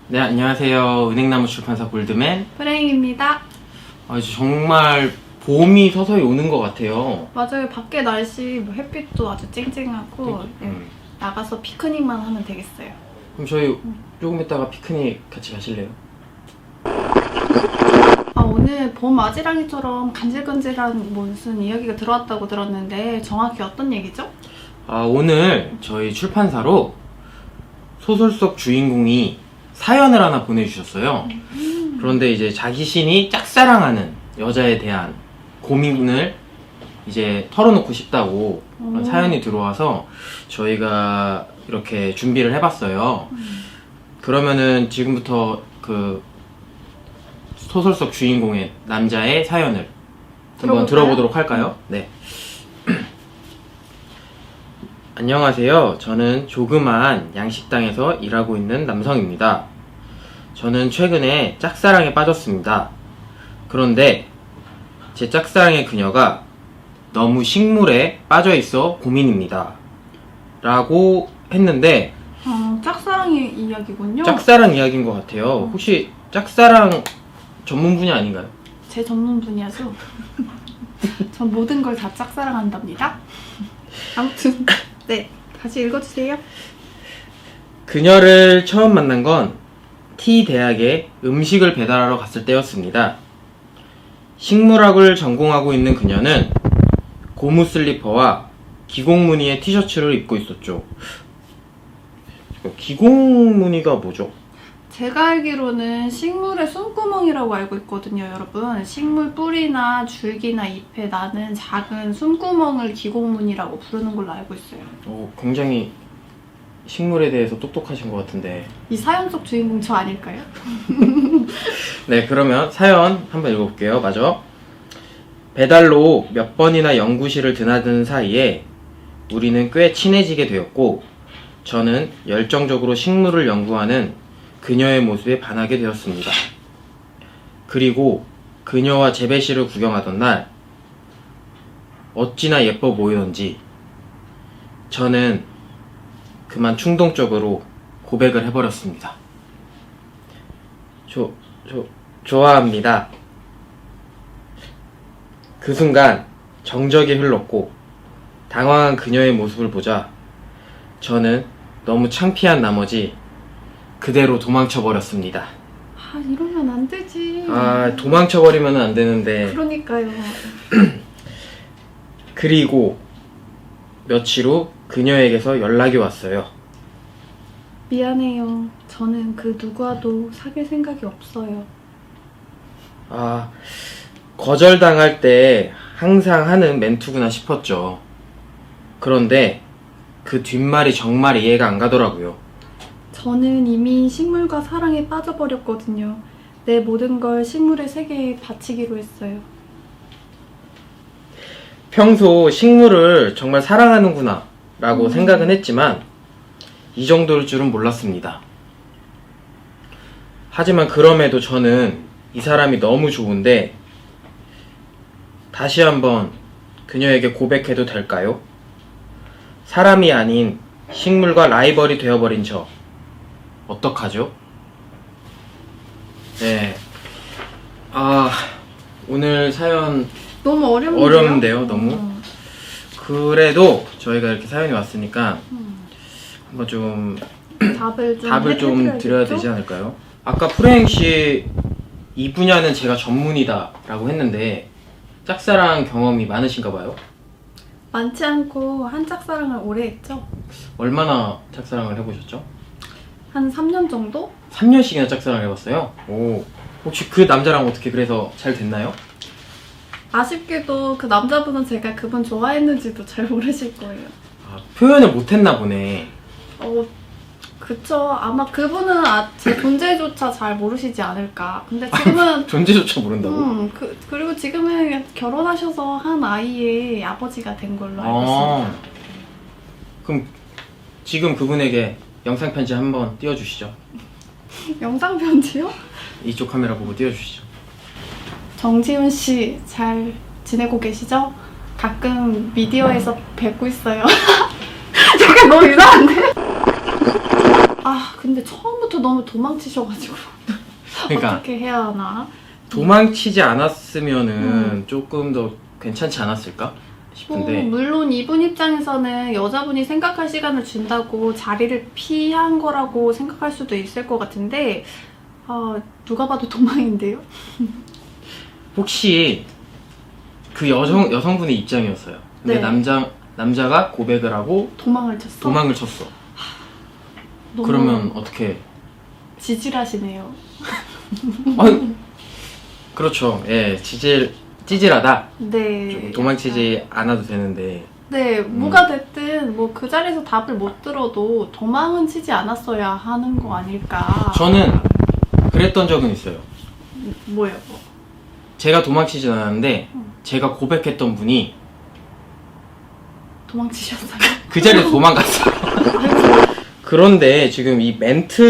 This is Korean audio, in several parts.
네, 안녕하세요. 은행나무 출판사 골드맨 프레임입니다. 이제 정말 봄이 서서히 오는 것 같아요. 맞아요. 밖에 날씨 햇빛도 아주 쨍쨍하고 나가서 피크닉만 하면 되겠어요. 그럼 저희 조금 있다가 피크닉 같이 가실래요? 오늘 봄 아지랑이처럼 간질간질한 무슨 이야기가 들어왔다고 들었는데 정확히 어떤 얘기죠? 오늘 저희 출판사로 소설 속 주인공이 사연을 하나 보내주셨어요. 그런데 이제 자기 신이 짝사랑하는 여자에 대한 고민을 이제 털어놓고 싶다고 사연이 들어와서 저희가 이렇게 준비를 해봤어요. 그러면은 지금부터 그 소설 속 주인공의 남자의 사연을 한번 들어보도록 할까요? 네. 안녕하세요. 저는 조그마한 양식당에서 일하고 있는 남성입니다. 저는 최근에 짝사랑에 빠졌습니다. 그런데 제 짝사랑의 그녀가 너무 식물에 빠져있어 고민입니다. 라고 했는데 짝사랑의 이야기군요. 짝사랑 이야기인 것 같아요. 혹시 짝사랑 전문 분야 아닌가요? 제 전문 분야죠. 전 모든 걸 다 짝사랑한답니다. 아무튼 네, 다시 읽어주세요. 그녀를 처음 만난 건 T 대학에 음식을 배달하러 갔을 때였습니다. 식물학을 전공하고 있는 그녀는 고무 슬리퍼와 기공무늬의 티셔츠를 입고 있었죠. 기공무늬가 뭐죠? 제가 알기로는 식물의 숨구멍이라고 알고 있거든요, 여러분. 식물 뿌리나 줄기나 잎에 나는 작은 숨구멍을 기공무늬라고 부르는 걸로 알고 있어요. 굉장히 식물에 대해서 똑똑하신 것 같은데. 이 사연 속 주인공 저 아닐까요? 네, 그러면 사연 한번 읽어볼게요. 맞아. 배달로 몇 번이나 연구실을 드나드는 사이에 우리는 꽤 친해지게 되었고, 저는 열정적으로 식물을 연구하는 그녀의 모습에 반하게 되었습니다. 그리고 그녀와 재배실을 구경하던 날 어찌나 예뻐 보이던지 저는 그만 충동적으로 고백을 해버렸습니다. 좋아합니다. 그 순간 정적이 흘렀고 당황한 그녀의 모습을 보자 저는 너무 창피한 나머지 그대로 도망쳐버렸습니다. 이러면 안 되지. 도망쳐버리면 안 되는데. 그러니까요. 그리고 며칠 후 그녀에게서 연락이 왔어요. 미안해요. 저는 그 누구와도 사귈 생각이 없어요. 거절당할 때 항상 하는 멘트구나 싶었죠. 그런데 그 뒷말이 정말 이해가 안 가더라고요. 저는 이미 식물과 사랑에 빠져버렸거든요. 내 모든 걸 식물의 세계에 바치기로 했어요. 평소 식물을 정말 사랑하는구나 라고 생각은 했지만 이 정도일 줄은 몰랐습니다. 하지만 그럼에도 저는 이 사람이 너무 좋은데 다시 한번 그녀에게 고백해도 될까요? 사람이 아닌 식물과 라이벌이 되어버린 저 어떡하죠? 네. 오늘 사연 너무 어려운데요, 너무. 그래도 저희가 이렇게 사연이 왔으니까 한번 좀 답을 좀 드려야 되지 않을까요? 아까 프레임 씨 이 분야는 제가 전문이다 라고 했는데 짝사랑 경험이 많으신가 봐요? 많지 않고 한 짝사랑을 오래 했죠. 얼마나 짝사랑을 해보셨죠? 한 3년 정도? 3년씩이나 짝사랑을 해봤어요? 혹시 그 남자랑 어떻게 그래서 잘 됐나요? 아쉽게도 그 남자분은 제가 그분 좋아했는지도 잘 모르실 거예요. 표현을 못했나 보네. 그쵸. 아마 그분은 제 존재조차 잘 모르시지 않을까. 근데 지금은 존재조차 모른다고? 그리고 지금은 결혼하셔서 한 아이의 아버지가 된 걸로 알고 있습니다. 그럼 지금 그분에게 영상 편지 한번 띄워주시죠. 영상 편지요? 이쪽 카메라 보고 띄워주시죠. 정지훈 씨 잘 지내고 계시죠? 가끔 미디어에서 뵙고 있어요. 잠깐 너무 이상한데? 근데 처음부터 처음부터 너무 도망치셔가지고 그러니까 어떻게 해야 하나? 도망치지 않았으면은 조금 더 괜찮지 않았을까 싶은데 물론 이분 입장에서는 여자분이 생각할 시간을 준다고 자리를 피한 거라고 생각할 수도 있을 것 같은데 누가 봐도 도망인데요? 혹시 그 여성분의 입장이었어요. 근데 네. 남자가 고백을 하고 도망을 쳤어? 도망을 쳤어. 너무 그러면 어떻게? 지질하시네요. 아니, 그렇죠. 예, 찌질하다. 네. 좀 도망치지 않아도 되는데. 네, 뭐가 됐든 뭐 그 자리에서 답을 못 들어도 도망은 치지 않았어야 하는 거 아닐까. 저는 그랬던 적은 있어요. 뭐예요? 뭐? 제가 도망치진 않았는데 제가 고백했던 분이 도망치셨어요? 그 자리에서 도망갔어요. 그런데 지금 이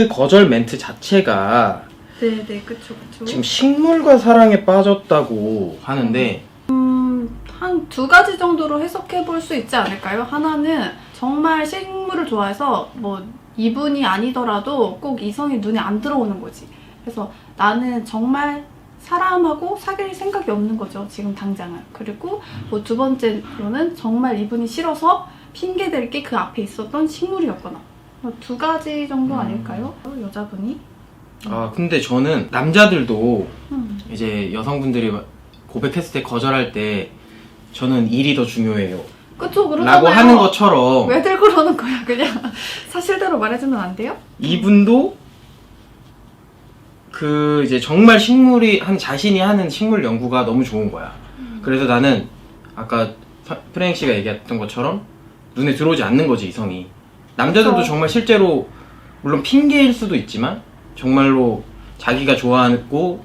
거절 멘트 자체가 네네, 그쵸. 지금 식물과 사랑에 빠졌다고 하는데 한 두 가지 정도로 해석해 볼 수 있지 않을까요? 하나는 정말 식물을 좋아해서 뭐 이분이 아니더라도 꼭 이성이 눈에 안 들어오는 거지. 그래서 나는 정말 사람하고 사귈 생각이 없는 거죠, 지금 당장은. 그리고 뭐 두 번째로는 정말 이분이 싫어서 핑계댈 게 그 앞에 있었던 식물이었거나. 두 가지 정도 아닐까요? 여자분이? 근데 저는 남자들도 음. 이제 여성분들이 고백했을 때 거절할 때 저는 일이 더 중요해요 그쵸, 그러잖아요. 라고 하는 것처럼 왜들 그러는 거야, 그냥. 사실대로 말해주면 안 돼요? 이분도 그 이제 정말 자신이 하는 식물 연구가 너무 좋은 거야. 그래서 나는 아까 프랭 씨가 얘기했던 것처럼 눈에 들어오지 않는 거지, 이성이. 남자들도 그쵸. 정말 실제로 물론 핑계일 수도 있지만 정말로 자기가 좋아하고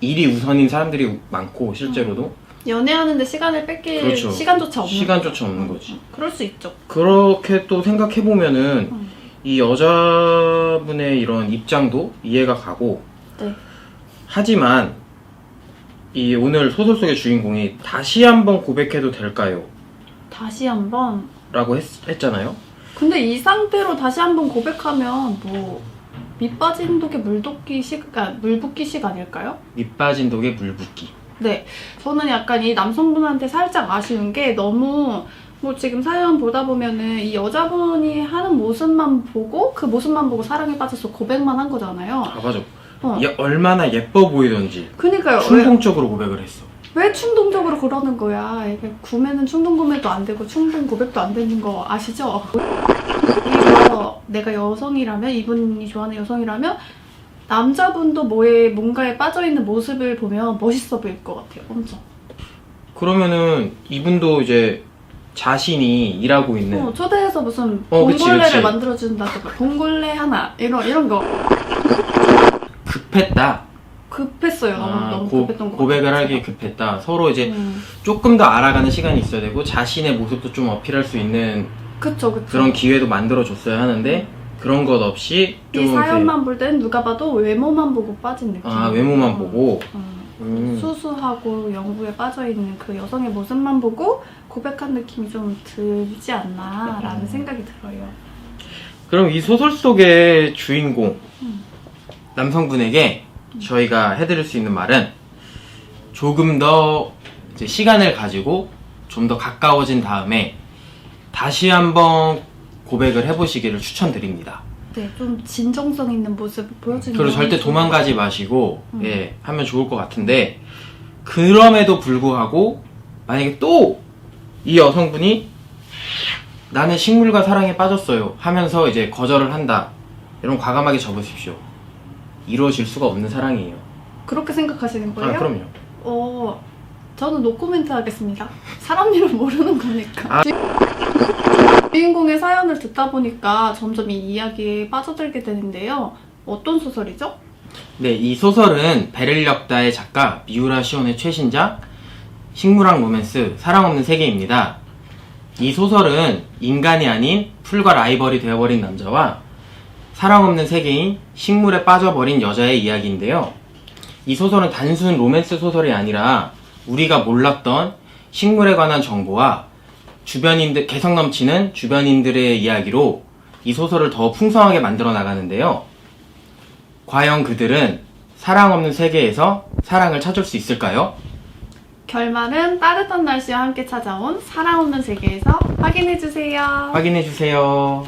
일이 우선인 사람들이 많고 실제로도 연애하는데 시간을 뺏길 그렇죠. 시간조차 없는 시간조차 없는 거지. 그럴 수 있죠. 그렇게 또 생각해보면은 이 여자분의 이런 입장도 이해가 가고 네. 하지만 이 오늘 소설 속의 주인공이 다시 한번 고백해도 될까요? 다시 한번. 라고 했잖아요. 근데 이 상태로 다시 한번 고백하면 뭐 밑빠진 독에 물붓기식 아닐까요? 밑빠진 독에 물 붓기. 네. 저는 약간 이 남성분한테 살짝 아쉬운 게 너무 뭐 지금 사연 보다 보면은 이 여자분이 하는 모습만 보고 그 모습만 보고 사랑에 빠져서 고백만 한 거잖아요. 맞아. 어. 얼마나 예뻐 보이던지 그니까요. 충동적으로 고백을 했어. 왜 충동적으로 그러는 거야? 이게 구매는 충동 구매도 안 되고 충동 고백도 안 되는 거 아시죠? 그래서 내가 여성이라면, 이분이 좋아하는 여성이라면 남자분도 뭔가에 빠져있는 모습을 보면 멋있어 보일 것 같아요. 엄청. 그러면은 이분도 이제 자신이 일하고 있는 초대해서 무슨 그치, 봉골레를 그치. 만들어준다든가 봉골레 하나 이런 거. 급했다. 급했어요. 너무 급했던 거. 고백을 하기 급했다. 서로 이제 조금 더 알아가는 시간이 있어야 되고 자신의 모습도 좀 어필할 수 있는 그쵸. 그런 기회도 만들어줬어야 하는데 그런 것 없이 좀 이 사연만 볼 땐 누가 봐도 외모만 보고 빠진 느낌. 외모만 보고 수수하고 연구에 빠져있는 그 여성의 모습만 보고 고백한 느낌이 좀 들지 않나라는 생각이 들어요. 그럼 이 소설 속의 주인공 남성분에게 저희가 해드릴 수 있는 말은 조금 더 이제 시간을 가지고 좀 더 가까워진 다음에 다시 한번 고백을 해보시기를 추천드립니다. 네, 좀 진정성 있는 모습을 보여주는 그리고 절대 도망가지 마시고 하면 좋을 것 같은데 그럼에도 불구하고 만약에 또 이 여성분이 나는 식물과 사랑에 빠졌어요 하면서 이제 거절을 한다, 이런 과감하게 접으십시오. 이루어질 수가 없는 사랑이에요. 그렇게 생각하시는 거예요? 그럼요. 저는 노코멘트 하겠습니다. 사람 일을 모르는 거니까. 주인공의 사연을 듣다 보니까 점점 이 이야기에 빠져들게 되는데요. 어떤 소설이죠? 네, 이 소설은 베를 역다의 작가 미우라 시온의 최신작 식물학 로맨스 사랑 없는 세계입니다. 이 소설은 인간이 아닌 풀과 라이벌이 되어버린 남자와 사랑 없는 세계인 식물에 빠져버린 여자의 이야기인데요. 이 소설은 단순 로맨스 소설이 아니라 우리가 몰랐던 식물에 관한 정보와 개성 넘치는 주변인들의 이야기로 이 소설을 더 풍성하게 만들어 나가는데요. 과연 그들은 사랑 없는 세계에서 사랑을 찾을 수 있을까요? 결말은 따뜻한 날씨와 함께 찾아온 사랑 없는 세계에서 확인해주세요. 확인해주세요.